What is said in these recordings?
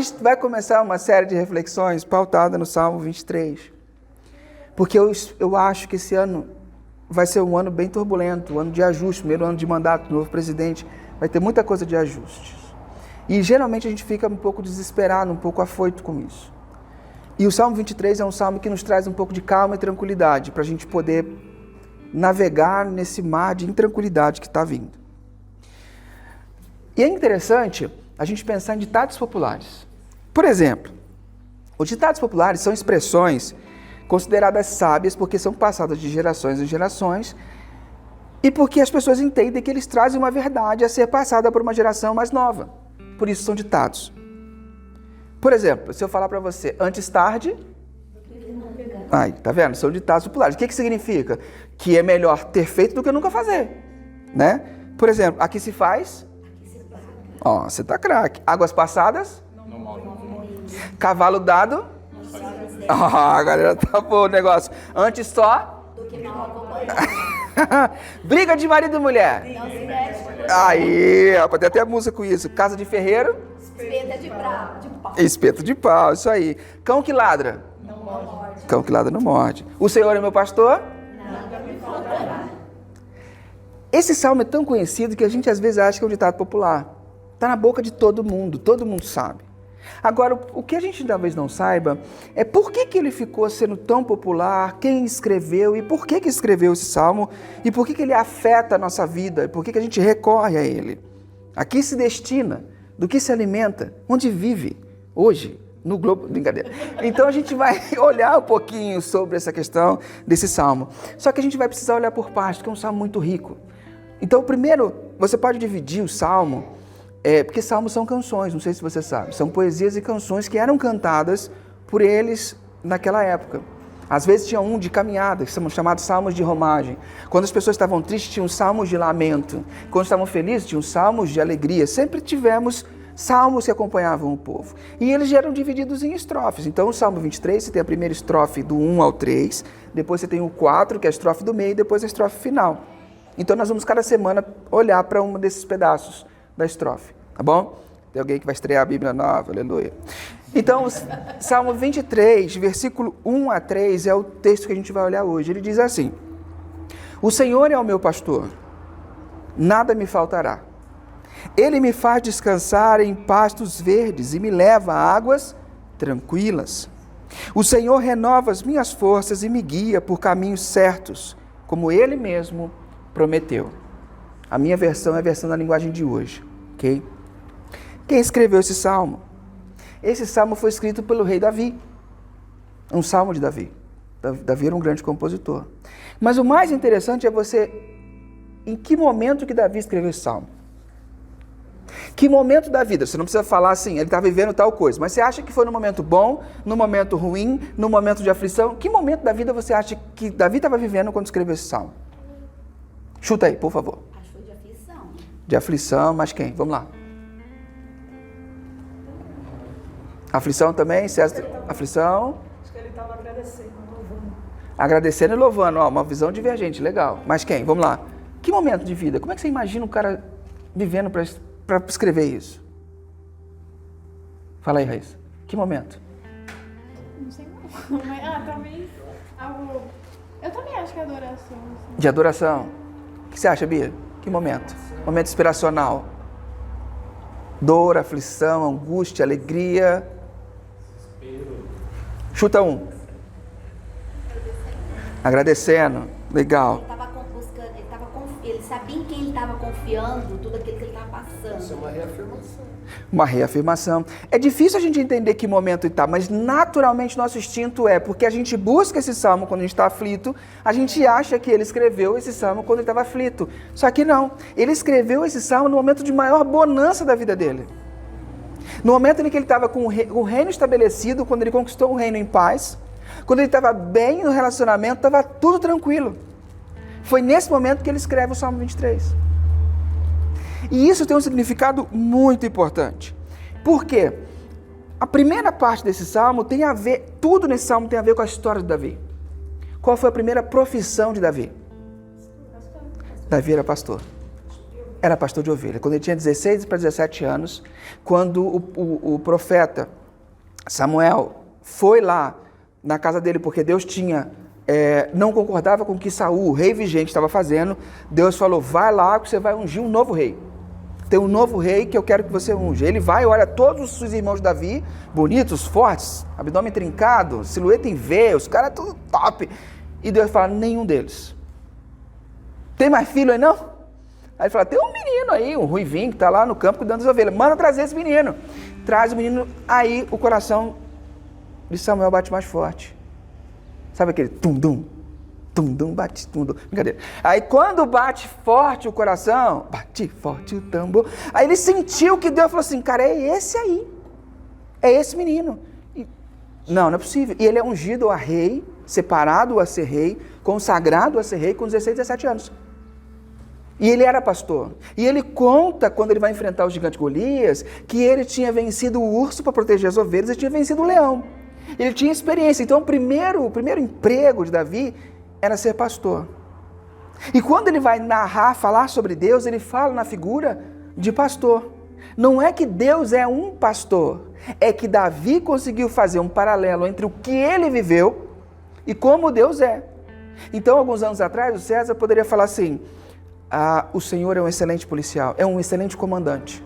gente vai começar uma série de reflexões pautada no Salmo 23. Porque eu acho que esse ano vai ser um ano bem turbulento, um ano de ajuste, primeiro ano de mandato do novo presidente. Vai ter muita coisa de ajustes. E geralmente a gente fica um pouco desesperado, um pouco afoito com isso. E o Salmo 23 é um salmo que nos traz um pouco de calma e tranquilidade, para a gente poder navegar nesse mar de intranquilidade que está vindo. E é interessante a gente pensar em ditados populares. Por exemplo, os ditados populares são expressões consideradas sábias porque são passadas de gerações em gerações e porque as pessoas entendem que eles trazem uma verdade a ser passada por uma geração mais nova. Por isso são ditados. Por exemplo, se eu falar para você, antes tarde... Ai, tá vendo? São ditados populares. O que significa? Que é melhor ter feito do que nunca fazer, né? Por exemplo, aqui se faz... Ó, você tá craque. Águas passadas? Não morre. Cavalo dado? Ah, a galera tá bom o negócio. Antes só? Do que mal acompanhado. Briga de marido e mulher? Não se mexe. Aí, rapaz, tem até música com isso. Casa de ferreiro? Espeta de pau. Espeta de pau, isso aí. Cão que ladra? Não morde. Cão que ladra não morde. O Senhor é meu pastor? Nada me faltará. Esse salmo é tão conhecido que a gente às vezes acha que é um ditado popular. Está na boca de todo mundo sabe. Agora, o que a gente talvez não saiba é por que ele ficou sendo tão popular, quem escreveu e por que escreveu esse salmo e por que ele afeta a nossa vida e por que a gente recorre a ele. A que se destina, do que se alimenta, onde vive hoje, no globo, brincadeira. Então a gente vai olhar um pouquinho sobre essa questão desse salmo. Só que a gente vai precisar olhar por partes, porque é um salmo muito rico. Então, primeiro, você pode dividir o salmo. Porque salmos são canções, não sei se você sabe, são poesias e canções que eram cantadas por eles naquela época. Às vezes tinha um de caminhada, que são chamados salmos de romagem. Quando as pessoas estavam tristes, tinham salmos de lamento. Quando estavam felizes, tinham salmos de alegria. Sempre tivemos salmos que acompanhavam o povo. E eles eram divididos em estrofes. Então, o Salmo 23, você tem a primeira estrofe do 1 ao 3, depois você tem o 4, que é a estrofe do meio, e depois a estrofe final. Então, nós vamos cada semana olhar para um desses pedaços da estrofe, tá bom? Tem alguém que vai estrear a Bíblia nova, aleluia. Então, Salmo 23, versículo 1 a 3 é o texto que a gente vai olhar hoje. Ele diz assim: O Senhor é o meu pastor, nada me faltará. Ele me faz descansar em pastos verdes e me leva a águas tranquilas. O Senhor renova as minhas forças e me guia por caminhos certos, como Ele mesmo prometeu. A minha versão é a versão da linguagem de hoje, ok? Quem escreveu esse salmo? Esse salmo foi escrito pelo rei Davi. Um salmo de Davi. Davi era um grande compositor. Mas o mais interessante é em que momento que Davi escreveu esse salmo? Que momento da vida? Você não precisa falar assim, ele está vivendo tal coisa. Mas você acha que foi no momento bom, no momento ruim, no momento de aflição? Que momento da vida você acha que Davi estava vivendo quando escreveu esse salmo? Chuta aí, por favor. Acho que foi de aflição. De aflição, mas quem? Vamos lá. Aflição também? Aflição? Acho que ele estava agradecendo, louvando. Agradecendo e louvando. Ó, uma visão divergente, legal. Mas quem? Vamos lá. Que momento de vida? Como é que você imagina um cara vivendo para escrever isso? Fala aí, Raíssa. Que momento? Não sei não. Mas, talvez algo... Eu também acho que é adoração. Assim. De adoração. O que você acha, Bia? Que momento? Momento inspiracional. Dor, aflição, angústia, alegria. Chuta um. Agradecendo. Legal. Ele sabia em quem ele estava confiando, tudo aquilo que ele estava passando. Isso é uma reafirmação. Uma reafirmação. É difícil a gente entender que momento está, mas naturalmente nosso instinto porque a gente busca esse salmo quando a gente está aflito, a gente acha que ele escreveu esse salmo quando ele estava aflito. Só que não. Ele escreveu esse salmo no momento de maior bonança da vida dele. No momento em que ele estava com o reino estabelecido, quando ele conquistou o reino em paz, quando ele estava bem no relacionamento, estava tudo tranquilo. Foi nesse momento que ele escreve o Salmo 23. E isso tem um significado muito importante. Por quê? A primeira parte desse salmo tem a ver, tudo nesse salmo tem a ver com a história de Davi. Qual foi a primeira profissão de Davi? Davi era pastor. era pastor de ovelha. Quando ele tinha 16 para 17 anos, quando o profeta Samuel foi lá na casa dele, porque Deus não concordava com o que Saul, o rei vigente, estava fazendo, Deus falou, vai lá que você vai ungir um novo rei. Tem um novo rei que eu quero que você unja. Ele vai, olha todos os irmãos de Davi, bonitos, fortes, abdômen trincado, silhueta em V, os caras tudo top. E Deus fala, nenhum deles. Tem mais filho aí não? Aí ele fala, tem um menino aí, um ruivinho que está lá no campo cuidando das ovelhas. Manda trazer esse menino. Traz o menino, aí o coração de Samuel bate mais forte. Sabe aquele tum-dum? Tum-dum, bate, tum-dum. Brincadeira. Aí quando bate forte o coração, bate forte o tambor. Aí ele sentiu que Deus falou assim, cara, é esse aí. É esse menino. Não é possível. E ele é ungido a rei, separado a ser rei, consagrado a ser rei com 16, 17 anos. E ele era pastor. E ele conta, quando ele vai enfrentar o gigante Golias, que ele tinha vencido o urso para proteger as ovelhas e tinha vencido o leão. Ele tinha experiência. Então o primeiro emprego de Davi era ser pastor. E quando ele vai narrar, falar sobre Deus, ele fala na figura de pastor. Não é que Deus é um pastor, é que Davi conseguiu fazer um paralelo entre o que ele viveu e como Deus é. Então, alguns anos atrás, o César poderia falar assim, o Senhor é um excelente policial, é um excelente comandante.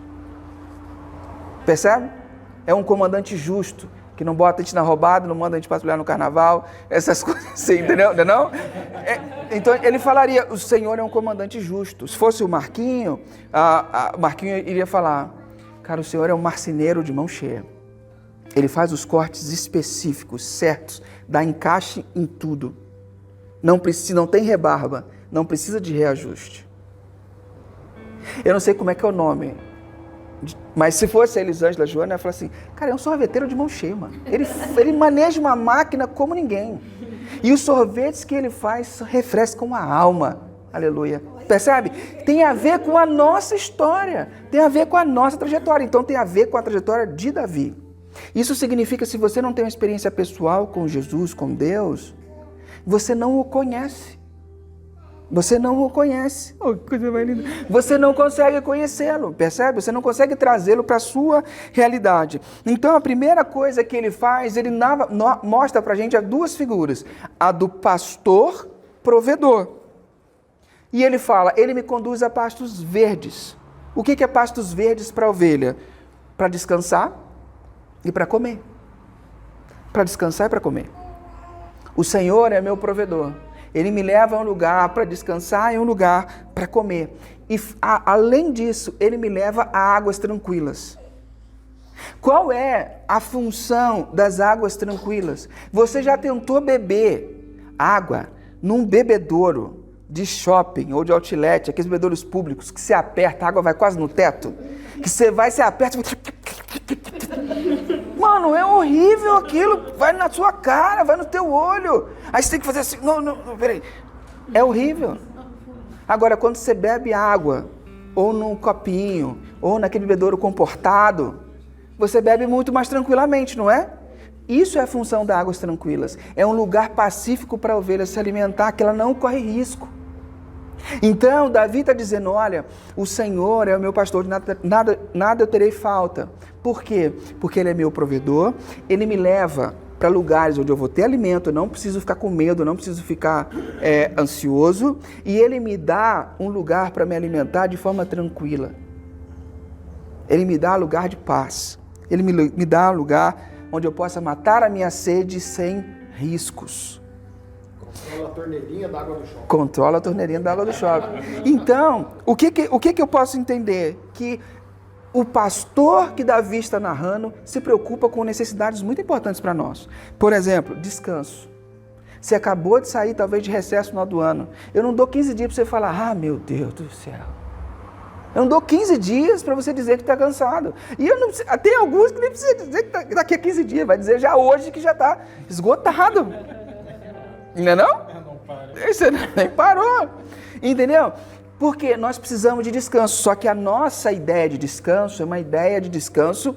Percebe? É um comandante justo, que não bota a gente na roubada, não manda a gente patrulhar no carnaval, essas coisas assim, entendeu? Não? Então ele falaria, o Senhor é um comandante justo. Se fosse o Marquinho, o Marquinho iria falar, cara, o Senhor é um marceneiro de mão cheia. Ele faz os cortes específicos, certos, dá encaixe em tudo. Não tem rebarba, não precisa de reajuste. Eu não sei como é que é o nome, mas se fosse a Elisângela Joana, ela fala assim, cara, é um sorveteiro de mão cheia, mano. Ele maneja uma máquina como ninguém. E os sorvetes que ele faz refrescam a alma. Aleluia. Percebe? Tem a ver com a nossa história. Tem a ver com a nossa trajetória. Então tem a ver com a trajetória de Davi. Isso significa, se você não tem uma experiência pessoal com Jesus, com Deus, você não o conhece. Você não o conhece. Oh, que coisa mais linda. Você não consegue conhecê-lo, percebe? Você não consegue trazê-lo para a sua realidade. Então, a primeira coisa que ele faz, ele mostra para a gente as duas figuras. A do pastor provedor. E ele fala, ele me conduz a pastos verdes. O que é pastos verdes para a ovelha? Para descansar e para comer. Para descansar e para comer. O Senhor é meu provedor. Ele me leva a um lugar para descansar e um lugar para comer. E além disso, ele me leva a águas tranquilas. Qual é a função das águas tranquilas? Você já tentou beber água num bebedouro de shopping ou de outlet, aqueles bebedouros públicos que você aperta, a água vai quase no teto? Que você aperta... Mano, é horrível aquilo, vai na sua cara, vai no teu olho. Aí você tem que fazer assim, não, peraí. É horrível. Agora, quando você bebe água, ou num copinho, ou naquele bebedouro comportado, você bebe muito mais tranquilamente, não é? Isso é a função das águas tranquilas. É um lugar pacífico para a ovelha se alimentar, que ela não corre risco. Então, Davi está dizendo, olha, o Senhor é o meu pastor, de nada eu terei falta. Por quê? Porque Ele é meu provedor, Ele me leva para lugares onde eu vou ter alimento, eu não preciso ficar com medo, eu não preciso ficar ansioso, e Ele me dá um lugar para me alimentar de forma tranquila. Ele me dá lugar de paz, Ele me dá lugar onde eu possa matar a minha sede sem riscos. Controla a torneirinha da água do shopping. Controla a torneirinha da água do shopping. Então, o que eu posso entender? Que o pastor que Davi está narrando se preocupa com necessidades muito importantes para nós. Por exemplo, descanso. Você acabou de sair, talvez, de recesso no final do ano. Eu não dou 15 dias para você falar, meu Deus do céu. Eu não dou 15 dias para você dizer que está cansado. E eu não, tem alguns que nem precisa dizer que daqui a 15 dias. Vai dizer já hoje que já está esgotado. Não é não? Você nem parou. Entendeu? Porque nós precisamos de descanso. Só que a nossa ideia de descanso é uma ideia de descanso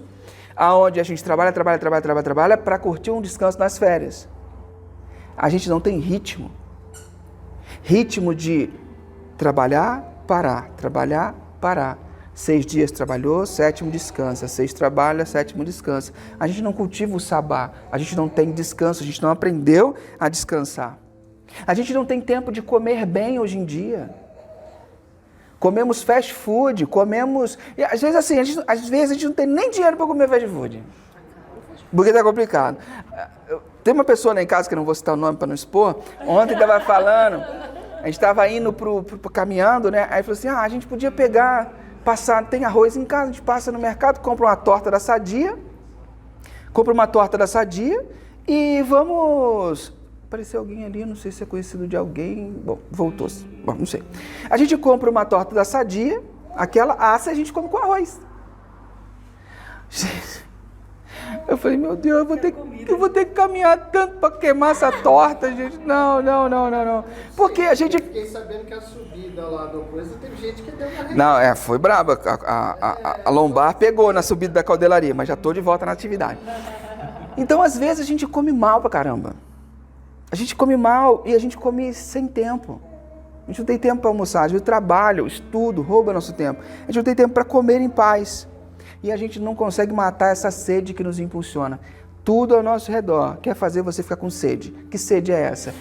onde a gente trabalha para curtir um descanso nas férias. A gente não tem ritmo. Ritmo de trabalhar, parar, trabalhar, parar. 6 dias trabalhou, 7º descansa. 6 trabalha, 7º descansa. A gente não cultiva o sabá, a gente não tem descanso, a gente não aprendeu a descansar. A gente não tem tempo de comer bem hoje em dia. Comemos fast food, comemos... E às vezes assim, às vezes a gente não tem nem dinheiro para comer fast food. Porque tá complicado. Tem uma pessoa lá em casa, que eu não vou citar o nome para não expor, ontem estava falando, a gente estava indo caminhando, né? Aí falou assim, a gente podia pegar, passar, tem arroz em casa, a gente passa no mercado, compra uma torta da Sadia e vamos... Apareceu alguém ali, não sei se é conhecido de alguém, bom, voltou-se, bom, não sei. A gente compra uma torta da Sadia, aquela assa, e a gente come com arroz. Eu falei, meu Deus, eu vou ter que caminhar tanto para queimar essa torta, gente. Não. Porque a gente... Fiquei sabendo que a subida lá do coisa, teve gente que deu uma... Não, foi braba. A lombar pegou na subida da caudelaria, mas já estou de volta na atividade. Então, às vezes, a gente come mal pra caramba. A gente come mal e a gente come sem tempo. A gente não tem tempo para almoçar. A gente trabalha, o estudo, rouba nosso tempo. A gente não tem tempo para comer em paz. E a gente não consegue matar essa sede que nos impulsiona. Tudo ao nosso redor quer fazer você ficar com sede. Que sede é essa?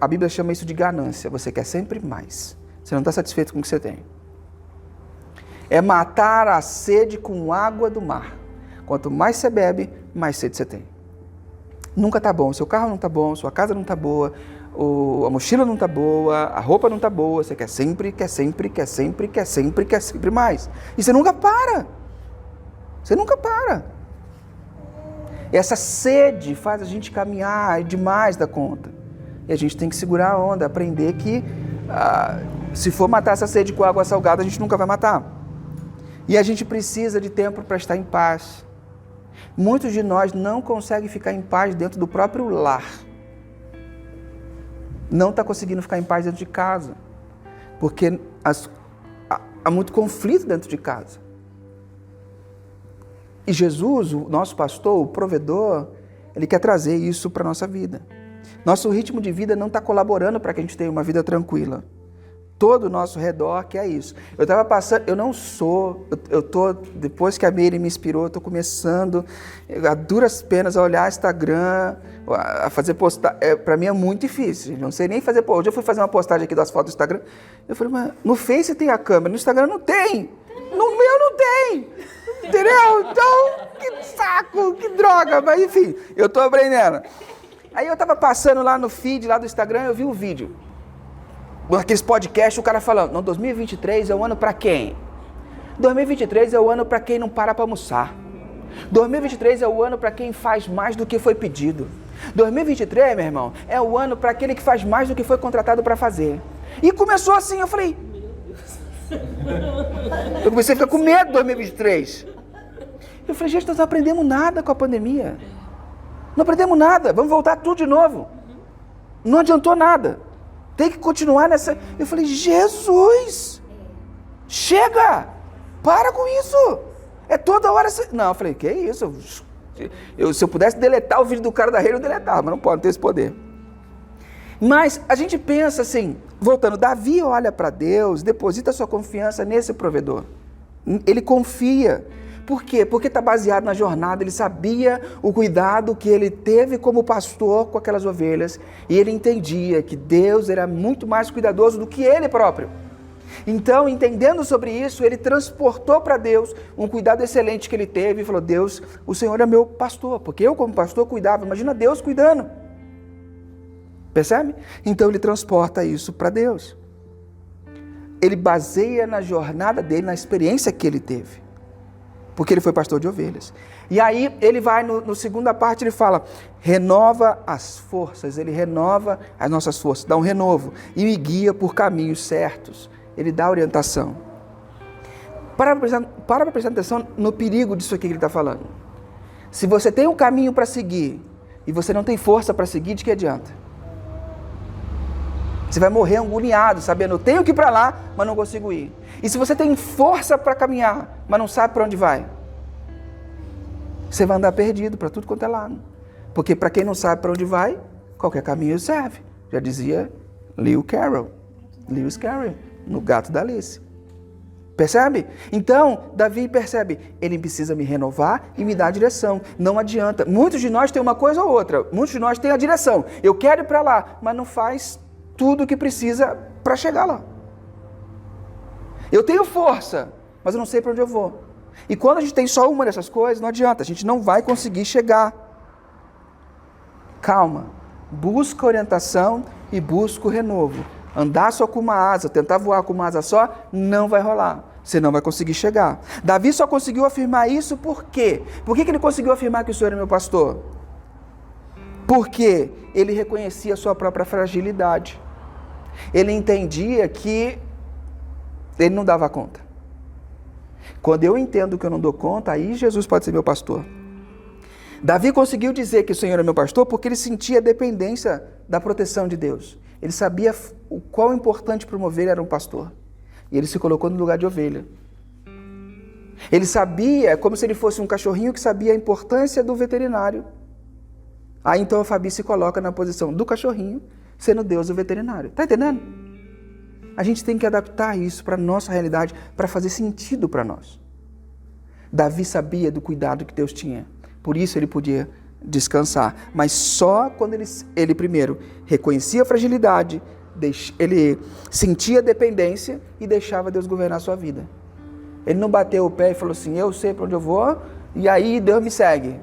A Bíblia chama isso de ganância. Você quer sempre mais. Você não está satisfeito com o que você tem. É matar a sede com água do mar. Quanto mais você bebe, mais sede você tem. Nunca está bom. Seu carro não está bom, sua casa não está boa, a mochila não está boa, a roupa não está boa. Você quer sempre mais. E você nunca para. Essa sede faz a gente caminhar demais da conta. E a gente tem que segurar a onda, aprender que se for matar essa sede com água salgada, a gente nunca vai matar. E a gente precisa de tempo para estar em paz. Muitos de nós não conseguem ficar em paz dentro do próprio lar. Não está conseguindo ficar em paz dentro de casa. Porque há muito conflito dentro de casa. E Jesus, o nosso pastor, o provedor, ele quer trazer isso para a nossa vida. Nosso ritmo de vida não está colaborando para que a gente tenha uma vida tranquila. Todo o nosso redor quer isso. Eu estava passando, depois que a Meire me inspirou, eu estou começando a duras penas a olhar Instagram, a fazer postagem. Para mim é muito difícil, gente. Não sei nem fazer. Hoje eu fui fazer uma postagem aqui das fotos do Instagram. Eu falei, mas no Face tem a câmera, no Instagram não tem. No meu não tem. Entendeu? Então, que saco, que droga. Mas enfim, eu estou aprendendo. Aí eu estava passando lá no feed lá do Instagram, eu vi um vídeo. Aqueles podcasts, o cara falando, não, 2023 é o ano para quem? 2023 é o ano para quem não para almoçar. 2023 é o ano para quem faz mais do que foi pedido. 2023, meu irmão, é o ano para aquele que faz mais do que foi contratado para fazer. E começou assim, eu falei... Eu comecei a ficar com medo de 2023. Eu falei, gente, nós não aprendemos nada com a pandemia. Não aprendemos nada, vamos voltar tudo de novo. Não adiantou nada. Tem que continuar nessa... Eu falei, Jesus, chega, para com isso. É toda hora... Não, eu falei, que isso? Se eu pudesse deletar o vídeo do cara da rede, eu deletava, mas não pode ter esse poder. Mas a gente pensa assim, voltando, Davi olha para Deus, deposita sua confiança nesse provedor. Ele confia. Por quê? Porque está baseado na jornada, ele sabia o cuidado que ele teve como pastor com aquelas ovelhas e ele entendia que Deus era muito mais cuidadoso do que ele próprio. Então, entendendo sobre isso, ele transportou para Deus um cuidado excelente que ele teve e falou, Deus, o Senhor é meu pastor, porque eu como pastor cuidava, imagina Deus cuidando. Percebe? Então ele transporta isso para Deus. Ele baseia na jornada dele, na experiência que ele teve. Porque ele foi pastor de ovelhas. E aí ele vai, no segunda parte, ele fala, renova as forças, ele renova as nossas forças, dá um renovo e me guia por caminhos certos. Ele dá orientação. Para prestar atenção no perigo disso aqui que ele está falando. Se você tem um caminho para seguir e você não tem força para seguir, de que adianta? Você vai morrer agoniado, sabendo, eu tenho que ir para lá, mas não consigo ir. E se você tem força para caminhar, mas não sabe para onde vai, você vai andar perdido para tudo quanto é lado. Porque para quem não sabe para onde vai, qualquer caminho serve. Já dizia Lewis Carroll, no Gato da Alice. Percebe? Então, Davi percebe, ele precisa me renovar e me dar a direção. Não adianta. Muitos de nós têm uma coisa ou outra. Muitos de nós têm a direção. Eu quero ir para lá, mas não faz tudo o que precisa para chegar lá. Eu tenho força, mas eu não sei para onde eu vou. E quando a gente tem só uma dessas coisas, não adianta. A gente não vai conseguir chegar. Calma. Busca orientação e busca o renovo. Andar só com uma asa, tentar voar com uma asa só, não vai rolar. Você não vai conseguir chegar. Davi só conseguiu afirmar isso por quê? Por que ele conseguiu afirmar que o Senhor é meu pastor? Porque ele reconhecia a sua própria fragilidade. Ele entendia que ele não dava conta. Quando eu entendo que eu não dou conta, aí Jesus pode ser meu pastor. Davi conseguiu dizer que o Senhor é meu pastor porque ele sentia a dependência da proteção de Deus. Ele sabia o quão importante promover era um pastor. E ele se colocou no lugar de ovelha. Ele sabia, como se ele fosse um cachorrinho que sabia a importância do veterinário. Aí então a Fabi se coloca na posição do cachorrinho, sendo Deus o veterinário. Está entendendo? A gente tem que adaptar isso para a nossa realidade, para fazer sentido para nós. Davi sabia do cuidado que Deus tinha. Por isso ele podia descansar. Mas só quando ele primeiro reconhecia a fragilidade, ele sentia a dependência e deixava Deus governar a sua vida. Ele não bateu o pé e falou assim, eu sei para onde eu vou e aí Deus me segue.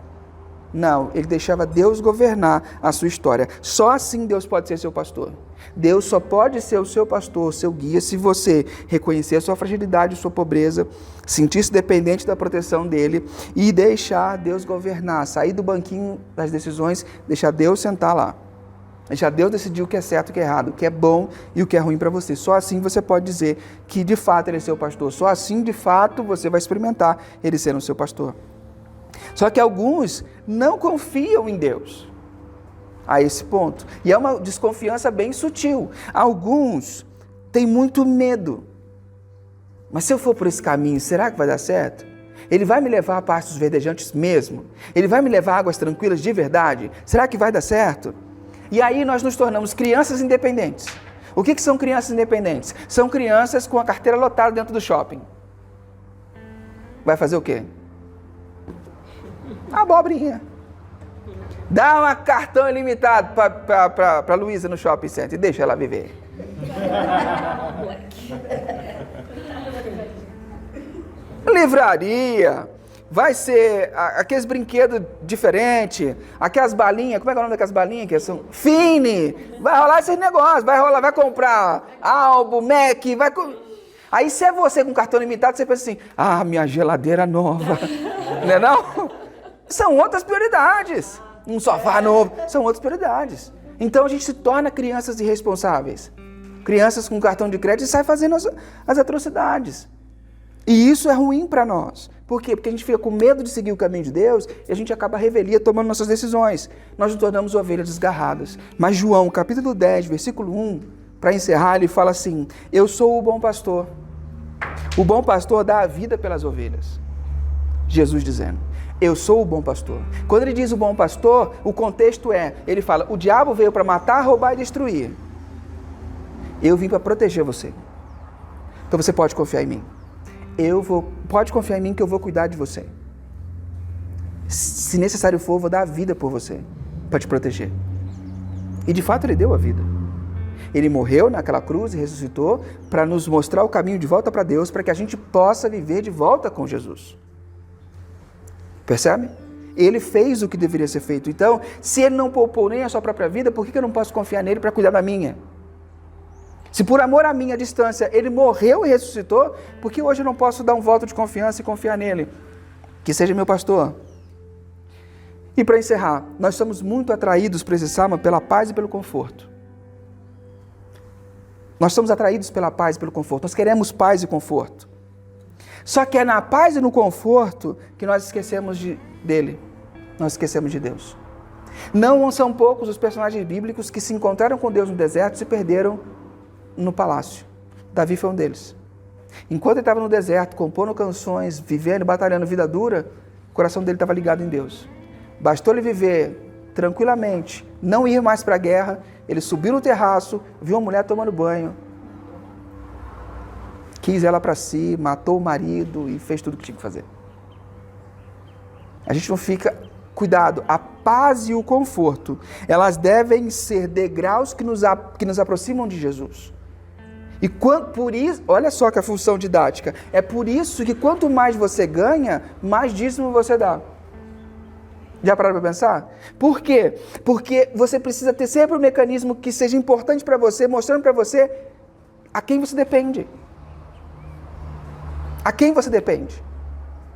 Não, ele deixava Deus governar a sua história. Só assim Deus pode ser seu pastor. Deus só pode ser o seu pastor, o seu guia, se você reconhecer a sua fragilidade, a sua pobreza, sentir-se dependente da proteção dele e deixar Deus governar, sair do banquinho das decisões, deixar Deus sentar lá. Deixar Deus decidir o que é certo e o que é errado, o que é bom e o que é ruim para você. Só assim você pode dizer que de fato ele é seu pastor. Só assim de fato você vai experimentar ele sendo o seu pastor. Só que alguns não confiam em Deus a esse ponto. E é uma desconfiança bem sutil. Alguns têm muito medo. Mas se eu for por esse caminho, será que vai dar certo? Ele vai me levar a pastos verdejantes mesmo? Ele vai me levar a águas tranquilas de verdade? Será que vai dar certo? E aí nós nos tornamos crianças independentes. O que são crianças independentes? São crianças com a carteira lotada dentro do shopping. Vai fazer o quê? Abobrinha. Dá um cartão ilimitado para Luísa no shopping center e deixa ela viver. Livraria. Vai ser aqueles brinquedos diferentes, aquelas balinhas, como é que é o nome daquelas balinhas que são? Fine. Vai rolar esses negócios, vai comprar álbum, Mac, Aí se é você com cartão limitado, você pensa assim, minha geladeira nova. Não é não? São outras prioridades. Um sofá novo, são outras prioridades. Então a gente se torna crianças irresponsáveis. Crianças com cartão de crédito e sai fazendo as atrocidades. E isso é ruim para nós. Por quê? Porque a gente fica com medo de seguir o caminho de Deus e a gente acaba à revelia tomando nossas decisões. Nós nos tornamos ovelhas desgarradas. Mas João, capítulo 10, versículo 1, para encerrar, ele fala assim, eu sou o bom pastor. O bom pastor dá a vida pelas ovelhas. Jesus dizendo, eu sou o bom pastor. Quando ele diz o bom pastor, o contexto ele fala, o diabo veio para matar, roubar e destruir. Eu vim para proteger você. Então você pode confiar em mim. Pode confiar em mim que eu vou cuidar de você. Se necessário for, eu vou dar a vida por você, para te proteger. E de fato ele deu a vida. Ele morreu naquela cruz e ressuscitou para nos mostrar o caminho de volta para Deus, para que a gente possa viver de volta com Jesus. Percebe? Ele fez o que deveria ser feito. Então, se ele não poupou nem a sua própria vida, por que eu não posso confiar nele para cuidar da minha? Se por amor à minha distância ele morreu e ressuscitou, por que hoje eu não posso dar um voto de confiança e confiar nele? Que seja meu pastor. E para encerrar, nós somos muito atraídos para esse salmo pela paz e pelo conforto. Nós somos atraídos pela paz e pelo conforto. Nós queremos paz e conforto. Só que é na paz e no conforto que nós esquecemos dele. Nós esquecemos de Deus. Não são poucos os personagens bíblicos que se encontraram com Deus no deserto e se perderam no palácio. Davi foi um deles. Enquanto ele estava no deserto, compondo canções, vivendo, batalhando vida dura, o coração dele estava ligado em Deus. Bastou ele viver tranquilamente, não ir mais para a guerra, ele subiu no terraço, viu uma mulher tomando banho quis ela para si, matou o marido e fez tudo o que tinha que fazer. A gente não fica... Cuidado, a paz e o conforto, elas devem ser degraus que nos aproximam de Jesus. E por isso, olha só que a função didática, é por isso que quanto mais você ganha, mais dízimo você dá. Já pararam para pensar? Por quê? Porque você precisa ter sempre um mecanismo que seja importante para você, mostrando para você a quem você depende. A quem você depende?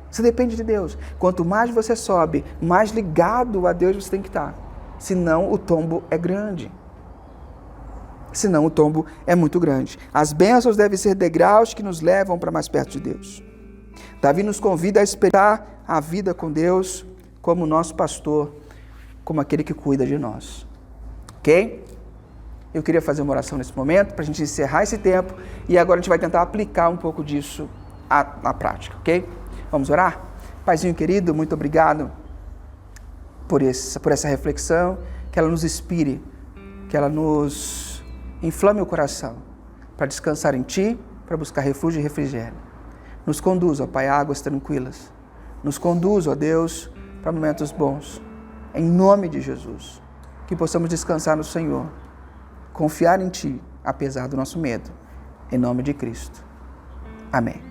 Você depende de Deus. Quanto mais você sobe, mais ligado a Deus você tem que estar. Senão o tombo é grande. Senão o tombo é muito grande. As bênçãos devem ser degraus que nos levam para mais perto de Deus. Davi nos convida a experimentar a vida com Deus como nosso pastor, como aquele que cuida de nós. Ok? Eu queria fazer uma oração nesse momento para a gente encerrar esse tempo e agora a gente vai tentar aplicar um pouco disso na prática, ok? Vamos orar? Paizinho querido, muito obrigado por essa reflexão, que ela nos inspire, que ela nos inflame o coração para descansar em Ti, para buscar refúgio e refrigério. Nos conduz, ó Pai, a águas tranquilas. Nos conduz, ó Deus, para momentos bons. Em nome de Jesus, que possamos descansar no Senhor, confiar em Ti, apesar do nosso medo. Em nome de Cristo. Amém.